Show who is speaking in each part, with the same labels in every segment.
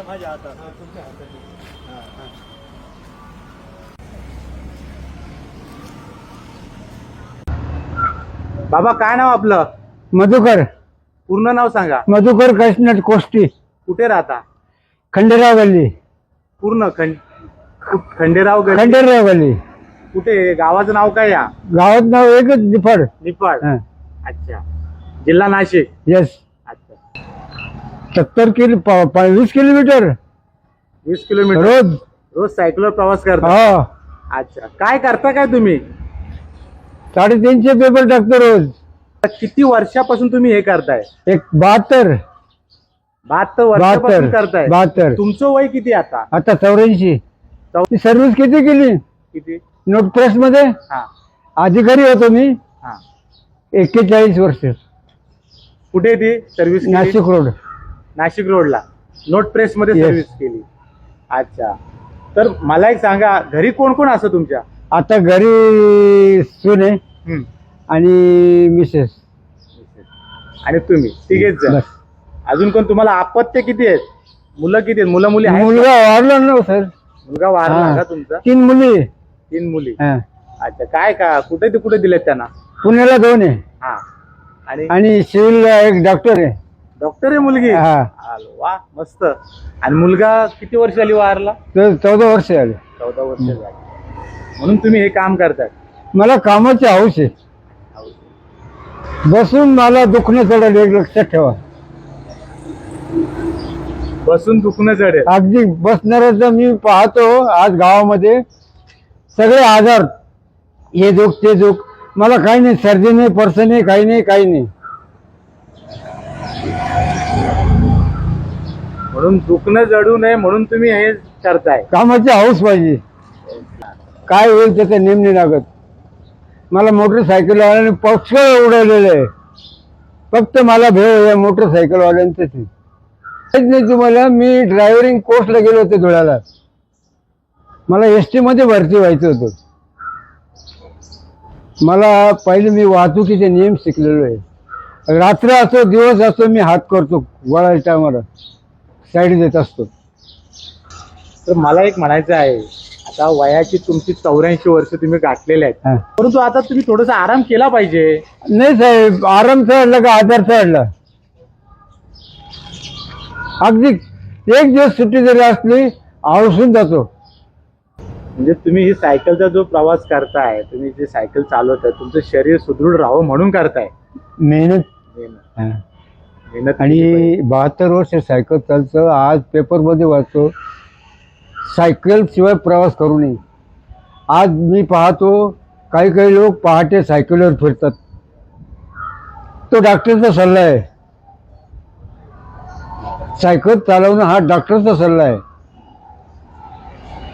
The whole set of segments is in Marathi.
Speaker 1: माझ्या हातात तुमच्या हातात. बाबा काय नाव आपलं?
Speaker 2: मधुकर
Speaker 1: पूर्ण नाव सांगा.
Speaker 2: मधुकर कृष्ण कोष्टी,
Speaker 1: कुठे राहता?
Speaker 2: खंडेराव गल्ली.
Speaker 1: पूर्ण खंडेराव गल्ली.
Speaker 2: खंडेराव गल्ली.
Speaker 1: कुठे? गावाचं नाव काय? या
Speaker 2: गावात नाव एकच निफाड.
Speaker 1: निफाड. अच्छा. जिल्हा नाशिक.
Speaker 2: यस.
Speaker 1: अच्छा.
Speaker 2: 70 20 किलोमीटर
Speaker 1: 20 किलोमीटर
Speaker 2: रोज.
Speaker 1: रोज सायकलवर प्रवास करता?
Speaker 2: हा.
Speaker 1: अच्छा. काय करता काय तुम्ही?
Speaker 2: 350 पेपर टाकतो रोज.
Speaker 1: किती वर्षापासून तुम्ही हे करताय?
Speaker 2: एक 72
Speaker 1: वर्षापासून करताय.
Speaker 2: 72.
Speaker 1: तुमचं वय किती आता?
Speaker 2: आता 84. सर्व्हिस किती केली?
Speaker 1: किती?
Speaker 2: नोट प्रेस मध्ये
Speaker 1: हा
Speaker 2: अधिकारी होतो मी.
Speaker 1: हा.
Speaker 2: 41 वर्ष.
Speaker 1: कुठे ती सर्व्हिस?
Speaker 2: नाशिक रोड.
Speaker 1: नाशिक रोडला नोट प्रेस मध्ये
Speaker 2: Yes.
Speaker 1: सर्व्हिस केली. अच्छा. तर मला एक सांगा, घरी कोण कोण असतं तुमच्या?
Speaker 2: आता घरी सुने
Speaker 1: हम्म.
Speaker 2: आणि मिसेस.
Speaker 1: आणि तुम्ही तिघेच जण.
Speaker 2: बस.
Speaker 1: अजून कोण? तुम्हाला अपत्य किती आहेत? मुलं किती आहेत? मुलं मुली आहेत?
Speaker 2: मुलगा वारला ना सर.
Speaker 1: मुलगा वारला
Speaker 2: हा.
Speaker 1: का तुमचा?
Speaker 2: 3 मुली.
Speaker 1: 3 मुली.
Speaker 2: हा.
Speaker 1: अच्छा. काय का कुठे ते कुठे दिलेत त्यांना?
Speaker 2: पुण्याला 2 आहे.
Speaker 1: हा. आणि
Speaker 2: आणि सिव्हिलला एक डॉक्टर आहे.
Speaker 1: डॉक्टर आहे मुलगी?
Speaker 2: हा.
Speaker 1: आलो, वा मस्त. आणि मुलगा किती वर्ष झाली वारला?
Speaker 2: तर 14 वर्ष झाले.
Speaker 1: 14 वर्ष झाली. म्हणून तुम्ही हे काम करताय?
Speaker 2: मला कामाची हौस आहे. बसून मला दुखणं चढेल एक लक्षात ठेवा.
Speaker 1: बसून दुखणं चढेल.
Speaker 2: अगदी बसणाऱ्याचं मी पाहतो आज गावामध्ये सगळे आजार, हे दुख ते दुख. मला काही नाही, सर्दी नाही, पर्स नाही, काही नाही, काही नाही.
Speaker 1: म्हणून दुखणं जडू नये म्हणून तुम्ही हे करताय.
Speaker 2: कामाची हौस पाहिजे. काय होईल त्याचा नेम नाही लागत. मला मोटरसायकलवाल्याने पक्ष उडवलेलं आहे. फक्त मला भेव या मोटरसायकलवाल्यांचंच नाही. तुम्हाला मी ड्रायव्हरिंग कोर्सला गेलो होते धुळ्याला. मला एसटी मध्ये भरती व्हायचं होतं. मला पहिले मी वाहतुकीचे नियम शिकलेलो आहे. रात्र असो दिवस असो मी हात करतो. वळायच्या टायमाला साईड देत असतो.
Speaker 1: तर मला एक म्हणायचं आहे, आता वयाची तुमची 84 वर्ष तुम्ही गाठलेले आहेत,
Speaker 2: हा.
Speaker 1: परंतु आता तुम्ही थोडासा आराम केला पाहिजे.
Speaker 2: नाही साहेब, आराम चढला का आजार चढला. अगदी एक दिवस सुट्टी जरी असली आवसून जातो.
Speaker 1: म्हणजे तुम्ही ही सायकलचा जो प्रवास करताय, तुम्ही जे सायकल चालवताय, तुमचं शरीर सुदृढ राहावं म्हणून करताय.
Speaker 2: मेहनत.
Speaker 1: मेहनत.
Speaker 2: हा.
Speaker 1: मेहनत केली
Speaker 2: आणि 72 वर्ष सायकल चालतं. आज पेपरमध्ये वाचतो सायकल शिवाय प्रवास करू नये. आज मी पाहतो काही काही लोक पहाटे सायकलवर फिरतात. तो डॉक्टरचा सल्ला आहे. सायकल चालवणं हा डॉक्टरचा सल्ला आहे.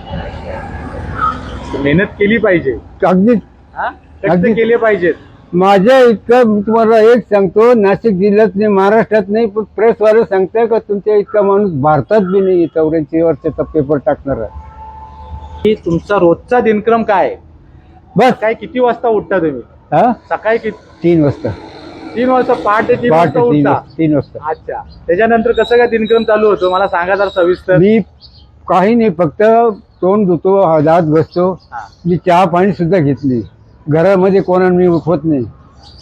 Speaker 1: पाहिजे. मेहनत केली पाहिजे.
Speaker 2: अगदी
Speaker 1: हा? कष्ट
Speaker 2: अगदी.
Speaker 1: केले पाहिजेत.
Speaker 2: माझ्या इतकं मी तुम्हाला एक सांगतो, नाशिक जिल्ह्यात नाही, महाराष्ट्रात नाही, पण प्रेसवाले सांगताय का तुमच्या इतका माणूस भारतात बी नाही 84 वर्षाचा पेपर टाकणार आहे.
Speaker 1: की तुमचा रोजचा दिनक्रम काय आहे?
Speaker 2: बस.
Speaker 1: काय किती वाजता उठता तुम्ही?
Speaker 2: हा,
Speaker 1: सकाळी किती?
Speaker 2: 3 वाजता.
Speaker 1: 3 वाजता? पहाटे 3 वाजता
Speaker 2: पहाटे 3
Speaker 1: उठता?
Speaker 2: वाजता. 3 वाजता.
Speaker 1: अच्छा. त्याच्यानंतर कसं काय दिनक्रम चालू होतो मला सांगा जरा सविस्तर.
Speaker 2: मी काही नाही, फक्त तोंड धुतो, दात घसतो.
Speaker 1: हा.
Speaker 2: मी चहा पाणी सुद्धा घेतली. घरामध्ये कोणाला मी उठवत नाही.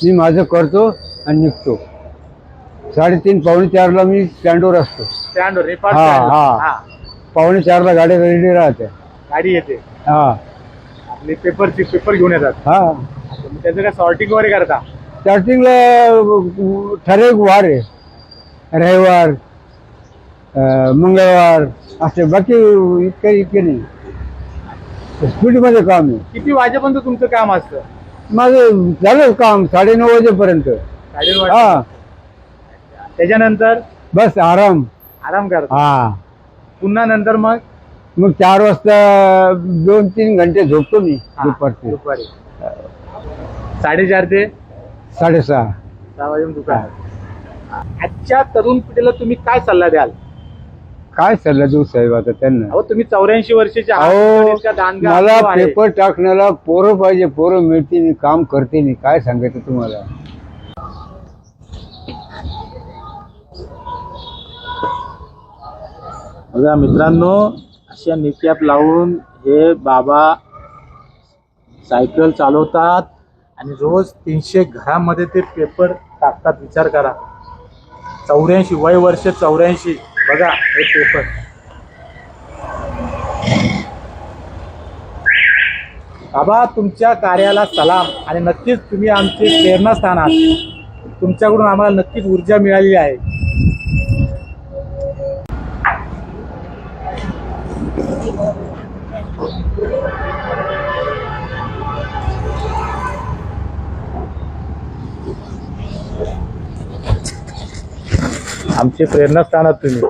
Speaker 2: मी माझं करतो आणि निघतो. 3:30 पावणे 4ला मी स्टँडवर असतो.
Speaker 1: स्टँडवर निफाड
Speaker 2: हा,
Speaker 1: स्टँडवर.
Speaker 2: हा.
Speaker 1: हा.
Speaker 2: पावणे 4ला गाडी रेडी राहते.
Speaker 1: गाडी येते
Speaker 2: हा.
Speaker 1: आपली पेपर घेऊन येतात.
Speaker 2: हा.
Speaker 1: त्याचं काय सॉर्टिंग वगैरे करता?
Speaker 2: स्टार्टिंगला ठराविक वार आहे, रविवार, मंगळवार असे. बाकी इतके नाही. स्पीडमध्ये काम आहे.
Speaker 1: किती वाजेपर्यंत तुमचं काम असतं?
Speaker 2: माझं झालं काम 9:30 वाजेपर्यंत.
Speaker 1: 9:30
Speaker 2: हा.
Speaker 1: वाजता. त्याच्यानंतर
Speaker 2: बस आराम.
Speaker 1: आराम करता.
Speaker 2: हा.
Speaker 1: पुन्हा नंतर मग?
Speaker 2: मग 4 वाजता 2-3 घंटे झोपतो मी
Speaker 1: हा,
Speaker 2: दुपारचे.
Speaker 1: दुपारी 4:30 ते
Speaker 2: 6:30.
Speaker 1: 6 वाजेपर्यंत दुकान. आजच्या तरुण पिढीला तुम्ही काय सल्ला द्याल?
Speaker 2: काय सल्ला देऊ साहेब आता त्यांना?
Speaker 1: अहो तुम्ही 84 वर्षाचे आहात,
Speaker 2: अहो,
Speaker 1: इतका दांडगा
Speaker 2: मला
Speaker 1: अनुभव आहे.
Speaker 2: पेपर टाकण्याला पोरं पाहिजे. पोरं मिळते नाही, काम करते नाही. काय सांगायचं तुम्हाला?
Speaker 1: बघा मित्रांनो, अशा निकॅप लावून हे बाबा सायकल चालवतात आणि रोज 300 घरामध्ये ते पेपर टाकतात. विचार करा, 84 वय वर्ष 84. बघा हे पेपर. बाबा तुमच्या कार्याला सलाम आणि नक्कीच तुम्ही आमचे प्रेरणास्थान आहात. तुमच्याकडून आम्हाला नक्कीच ऊर्जा मिळालेली आहे. आमचे प्रेरणास्थान आहात तुम्ही.